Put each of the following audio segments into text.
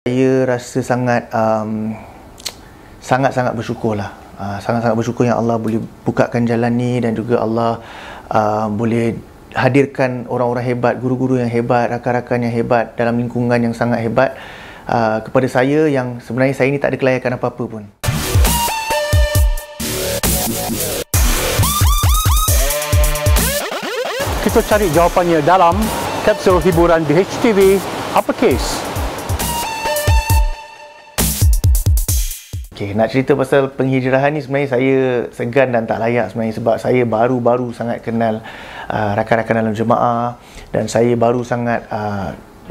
Saya rasa sangat-sangat bersyukurlah. Sangat-sangat bersyukur yang Allah boleh bukakan jalan ni, dan juga Allah boleh hadirkan orang-orang hebat, guru-guru yang hebat, rakan-rakan yang hebat dalam lingkungan yang sangat hebat kepada saya, yang sebenarnya saya ni tak ada kelayakan apa-apa pun. Kita cari jawapannya dalam kapsul hiburan BHTV Uppercase. Okay, nak cerita pasal penghijrahan ni, sebenarnya saya segan dan tak layak sebenarnya, sebab saya baru-baru sangat kenal rakan-rakan dalam jemaah, dan saya baru sangat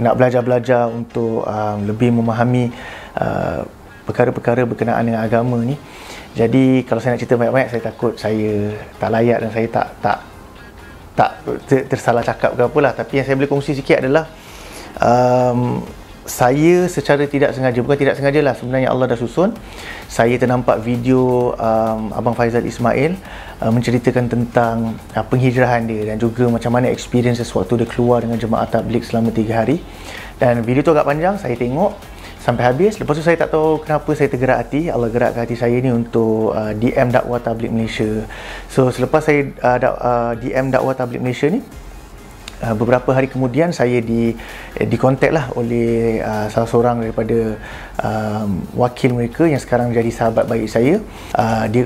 nak belajar-belajar untuk lebih memahami perkara-perkara berkenaan dengan agama ni. Jadi kalau saya nak cerita banyak-banyak, saya takut saya tak layak dan saya tak tersalah cakap ke apalah. Tapi yang saya boleh kongsi sikit adalah saya secara tidak sengaja, bukan tidak sengaja lah, sebenarnya Allah dah susun, saya ternampak video Abang Faizal Ismail menceritakan tentang penghijrahan dia, dan juga macam mana experience sewaktu dia keluar dengan jemaah tabligh selama 3 hari. Dan video tu agak panjang, saya tengok sampai habis. Lepas tu saya tak tahu kenapa saya tergerak hati, Allah gerakkan hati saya ni untuk DM Dakwah Tabligh Malaysia. So selepas saya DM Dakwah Tabligh Malaysia ni, beberapa hari kemudian saya dikontak lah oleh salah seorang daripada wakil mereka yang sekarang jadi sahabat baik saya.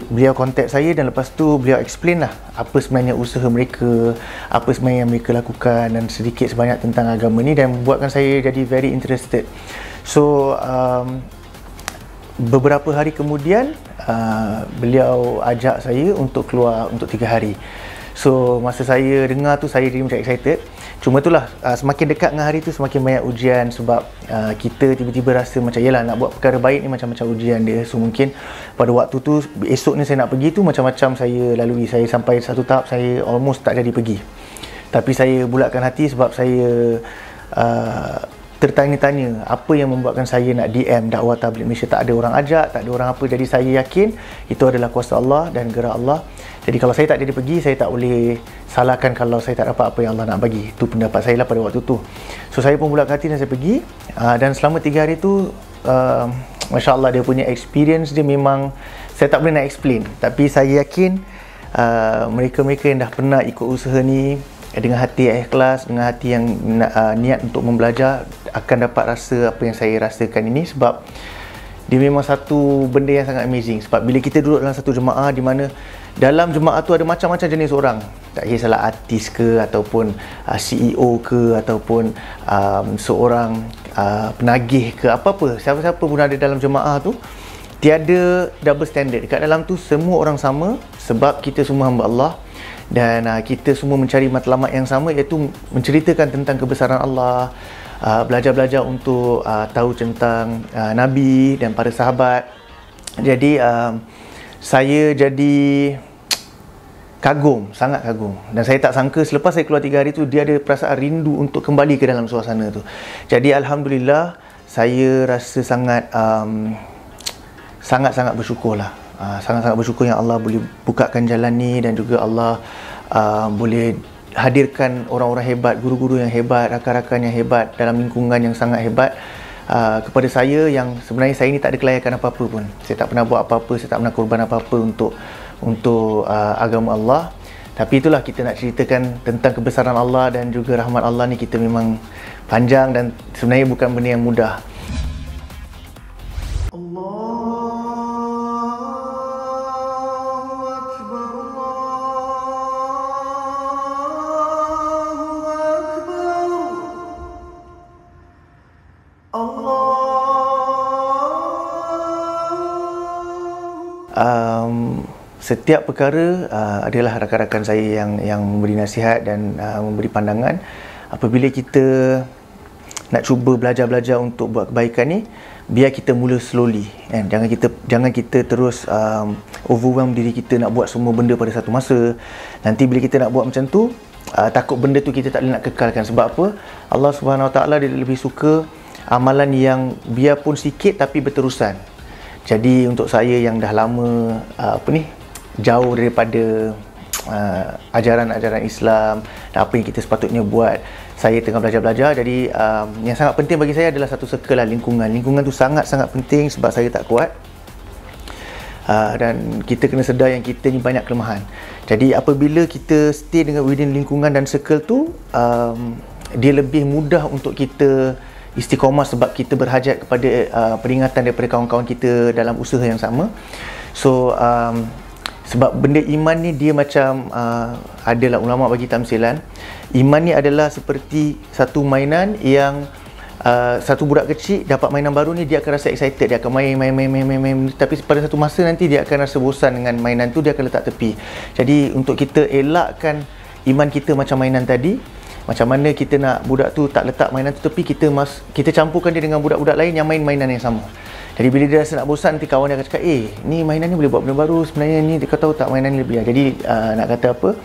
Beliau kontak saya, dan lepas tu beliau explain lah apa sebenarnya usaha mereka, apa sebenarnya yang mereka lakukan, dan sedikit sebanyak tentang agama ni, dan membuatkan saya jadi very interested. So beberapa hari kemudian beliau ajak saya untuk keluar untuk 3 hari. So masa saya dengar tu, saya jadi macam excited. Cuma itulah, semakin dekat dengan hari tu semakin banyak ujian, sebab kita tiba-tiba rasa macam yalah, nak buat perkara baik ni macam-macam ujian dia. So mungkin pada waktu tu, esok ni saya nak pergi tu, macam-macam saya lalui. Saya sampai satu tahap saya almost tak jadi pergi, tapi saya bulatkan hati sebab saya tertanya-tanya apa yang membuatkan saya nak DM Dakwah Tabligh Malaysia. Tak ada orang ajak, tak ada orang apa. Jadi saya yakin itu adalah kuasa Allah dan gerak Allah. Jadi kalau saya tak jadi pergi, saya tak boleh salahkan kalau saya tak dapat apa yang Allah nak bagi. Itu pendapat saya lah pada waktu tu. So saya pun bulatkan hati dan saya pergi. Dan selama 3 hari tu, Masya Allah, dia punya experience dia memang saya tak boleh nak explain. Tapi saya yakin mereka-mereka yang dah pernah ikut usaha ni dengan hati yang ikhlas, dengan hati yang niat untuk membelajar, akan dapat rasa apa yang saya rasakan ini. Sebab dia memang satu benda yang sangat amazing. Sebab bila kita duduk dalam satu jemaah, di mana dalam jemaah tu ada macam-macam jenis orang, tak kisahlah artis ke, ataupun CEO ke, ataupun seorang penagih ke, apa-apa, siapa-siapa pun ada dalam jemaah tu. Tiada double standard. Dekat dalam tu semua orang sama, sebab kita semua hamba Allah. Dan kita semua mencari matlamat yang sama, iaitu menceritakan tentang kebesaran Allah, belajar-belajar untuk tahu tentang Nabi dan para sahabat. Jadi saya jadi kagum, sangat kagum. Dan saya tak sangka selepas saya keluar 3 hari tu, dia ada perasaan rindu untuk kembali ke dalam suasana tu. Jadi Alhamdulillah, saya rasa sangat-sangat bersyukurlah. Sangat-sangat bersyukur yang Allah boleh bukakan jalan ni, dan juga Allah boleh hadirkan orang-orang hebat, guru-guru yang hebat, rakan-rakan yang hebat dalam lingkungan yang sangat hebat kepada saya, yang sebenarnya saya ni tak ada kelayakan apa-apa pun. Saya tak pernah buat apa-apa, saya tak pernah korban apa-apa untuk agama Allah. Tapi itulah, kita nak ceritakan tentang kebesaran Allah dan juga rahmat Allah ni, kita memang panjang dan sebenarnya bukan benda yang mudah. Setiap perkara adalah rakan-rakan saya yang memberi nasihat dan memberi pandangan. Apabila kita nak cuba belajar-belajar untuk buat kebaikan ni, biar kita mula slowly, kan? Jangan kita terus overwhelm diri kita nak buat semua benda pada satu masa. Nanti bila kita nak buat macam tu, takut benda tu kita tak boleh nak kekalkan. Sebab apa? Allah Subhanahu Wa Taala dia lebih suka amalan yang biarpun sikit tapi berterusan. Jadi untuk saya yang dah lama jauh daripada ajaran-ajaran Islam dan apa yang kita sepatutnya buat, saya tengah belajar-belajar. Jadi yang sangat penting bagi saya adalah satu circle lah, lingkungan tu sangat-sangat penting sebab saya tak kuat. Dan kita kena sedar yang kita ni banyak kelemahan. Jadi apabila kita stay dengan within lingkungan dan circle tu, dia lebih mudah untuk kita istiqamah sebab kita berhajat kepada peringatan daripada kawan-kawan kita dalam usaha yang sama. So sebab benda iman ni dia macam adalah ulama bagi tamsilan, iman ni adalah seperti satu mainan yang satu budak kecil dapat mainan baru ni, dia akan rasa excited, dia akan main, tapi pada satu masa nanti dia akan rasa bosan dengan mainan tu, dia akan letak tepi. Jadi untuk kita elakkan iman kita macam mainan tadi, macam mana kita nak budak tu tak letak mainan tu tepi, kita campurkan dia dengan budak-budak lain yang main mainan yang sama. Jadi bila dia rasa nak bosan, nanti kawan dia akan cakap, ni mainan ni boleh buat benda baru, sebenarnya ni kau tahu tak mainan ni lebih. Jadi nak kata apa,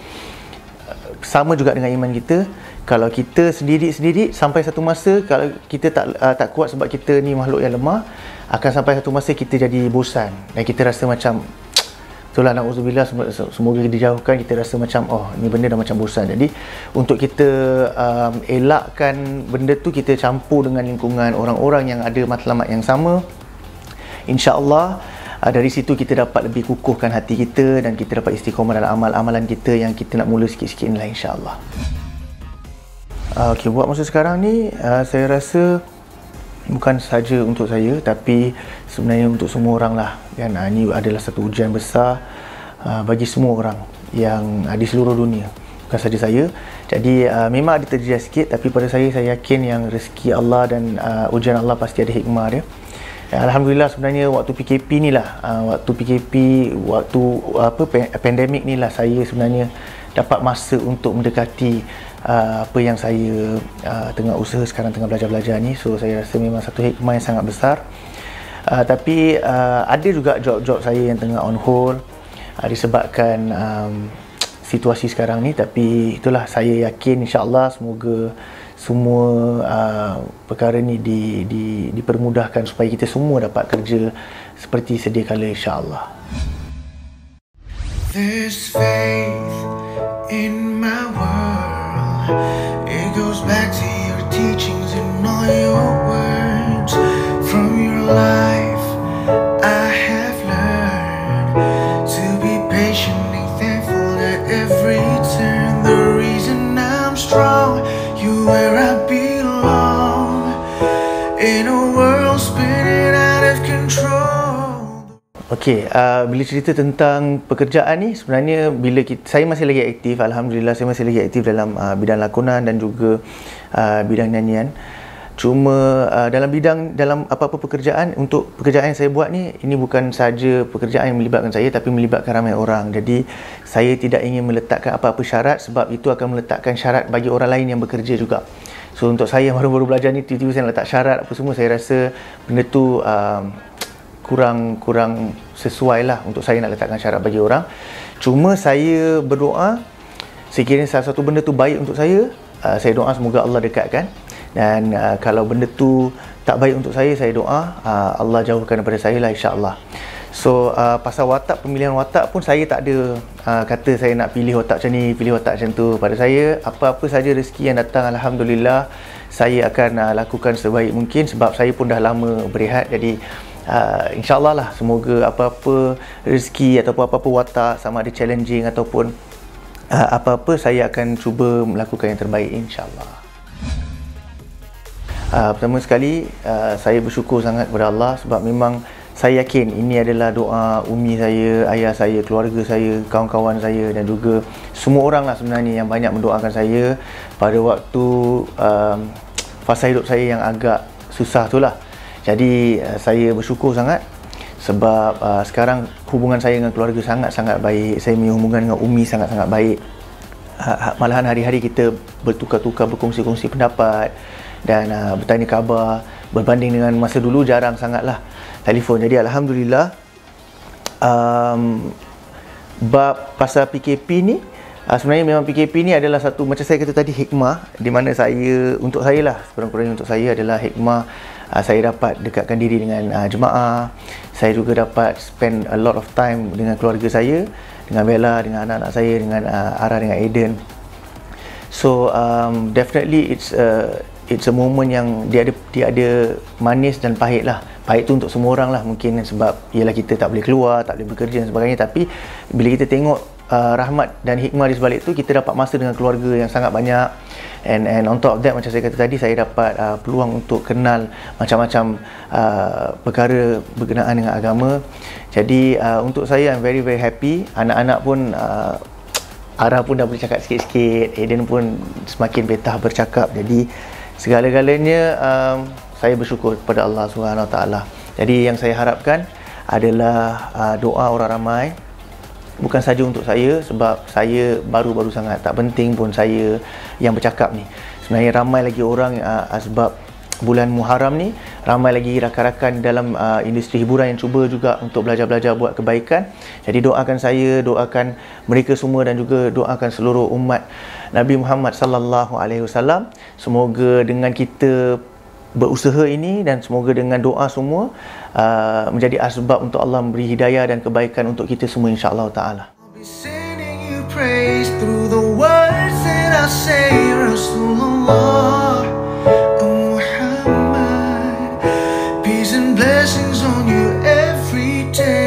sama juga dengan iman kita. Kalau kita sendiri-sendiri, sampai satu masa kalau kita tak kuat sebab kita ni makhluk yang lemah, akan sampai satu masa kita jadi bosan dan kita rasa macam itulah, na'udzubillah, semoga dijauhkan, kita rasa macam ni benda dah macam bosan. Jadi untuk kita elakkan benda tu, kita campur dengan lingkungan orang-orang yang ada matlamat yang sama. InsyaAllah dari situ kita dapat lebih kukuhkan hati kita dan kita dapat istiqamah dalam amal-amalan kita yang kita nak mula sikit-sikit ni lah, insyaAllah. Okay, buat masa sekarang ni saya rasa bukan saja untuk saya, tapi sebenarnya untuk semua orang lah kan. Ini adalah satu ujian besar bagi semua orang yang di seluruh dunia, bukan saja saya. Jadi memang ada terjejas sikit, tapi pada saya yakin yang rezeki Allah dan ujian Allah pasti ada hikmah dia. Alhamdulillah, sebenarnya waktu PKP ni lah, waktu pandemik ni lah, saya sebenarnya dapat masa untuk mendekati apa yang saya tengah usaha sekarang, tengah belajar-belajar ni. So saya rasa memang satu hikmah yang sangat besar. Tapi ada juga job-job saya yang tengah on hold disebabkan situasi sekarang ni. Tapi itulah, saya yakin insyaAllah semoga semua perkara ni dipermudahkan supaya kita semua dapat kerja seperti sedia kala, insyaAllah. There's faith in my world. It goes back to your teachings and all your words. From your life I have learned to be patient and thankful at every turn. The reason I'm strong, you where I belong, in a world spinning out of control. Okey, bila cerita tentang pekerjaan ni, sebenarnya saya masih lagi aktif, alhamdulillah saya masih lagi aktif dalam bidang lakonan dan juga bidang nyanyian. Cuma dalam apa-apa pekerjaan, untuk pekerjaan yang saya buat ni, ini bukan saja pekerjaan yang melibatkan saya, tapi melibatkan ramai orang. Jadi saya tidak ingin meletakkan apa-apa syarat, sebab itu akan meletakkan syarat bagi orang lain yang bekerja juga. So untuk saya yang baru-baru belajar ni, tiba-tiba saya letak syarat apa semua, saya rasa benda tu kurang sesuai lah untuk saya nak letakkan syarat bagi orang. Cuma saya berdoa, sekiranya salah satu benda tu baik untuk saya doa semoga Allah dekatkan. Dan kalau benda tu tak baik untuk saya doa Allah jauhkan daripada saya lah, insyaAllah. So pasal watak, pemilihan watak pun saya tak ada kata saya nak pilih watak macam ni, pilih watak macam tu. Pada saya, apa-apa saja rezeki yang datang, alhamdulillah, saya akan lakukan sebaik mungkin, sebab saya pun dah lama berehat. Jadi insyaAllah lah, semoga apa-apa rezeki ataupun apa-apa watak, sama ada challenging ataupun apa-apa, saya akan cuba melakukan yang terbaik, insyaAllah. Pertama sekali, saya bersyukur sangat kepada Allah, sebab memang saya yakin ini adalah doa umi saya, ayah saya, keluarga saya, kawan-kawan saya dan juga semua orang lah sebenarnya yang banyak mendoakan saya pada waktu fasa hidup saya yang agak susah tu lah. Jadi saya bersyukur sangat sebab sekarang hubungan saya dengan keluarga sangat-sangat baik. Saya punya hubungan dengan umi sangat-sangat baik. Malahan hari-hari kita bertukar-tukar, berkongsi-kongsi pendapat dan bertanya khabar. Berbanding dengan masa dulu, jarang sangatlah telefon. Jadi alhamdulillah, bab pasal PKP ni, sebenarnya memang PKP ni adalah satu, macam saya kata tadi, hikmah, di mana saya, untuk saya lah, kurang-kurangnya untuk saya adalah hikmah. Saya dapat dekatkan diri dengan jemaah. Saya juga dapat spend a lot of time dengan keluarga saya, dengan Bella, dengan anak-anak saya, dengan Ara, dengan Aiden. So definitely it's a moment yang dia ada manis dan pahit lah. Pahit tu untuk semua orang lah mungkin, sebab ialah kita tak boleh keluar, tak boleh bekerja dan sebagainya. Tapi bila kita tengok rahmat dan hikmah di sebalik tu, kita dapat masa dengan keluarga yang sangat banyak. And on top of that, macam saya kata tadi, saya dapat peluang untuk kenal macam-macam perkara berkenaan dengan agama. Jadi untuk saya, I'm very happy. Anak-anak pun Ara pun dah boleh cakap sikit-sikit, Aiden pun semakin betah bercakap. Jadi segala-galanya saya bersyukur kepada Allah SWT. Jadi yang saya harapkan adalah doa orang ramai. Bukan saja untuk saya, sebab saya baru-baru sangat, tak penting pun saya yang bercakap ni. Sebenarnya ramai lagi orang, sebab bulan Muharram ni, ramai lagi rakan-rakan dalam industri hiburan yang cuba juga untuk belajar-belajar buat kebaikan. Jadi doakan saya, doakan mereka semua dan juga doakan seluruh umat Nabi Muhammad sallallahu alaihi wasallam. Semoga dengan kita berusaha ini dan semoga dengan doa semua menjadi asbab untuk Allah memberi hidayah dan kebaikan untuk kita semua, insya-Allah taala. Peace and blessings on you every day.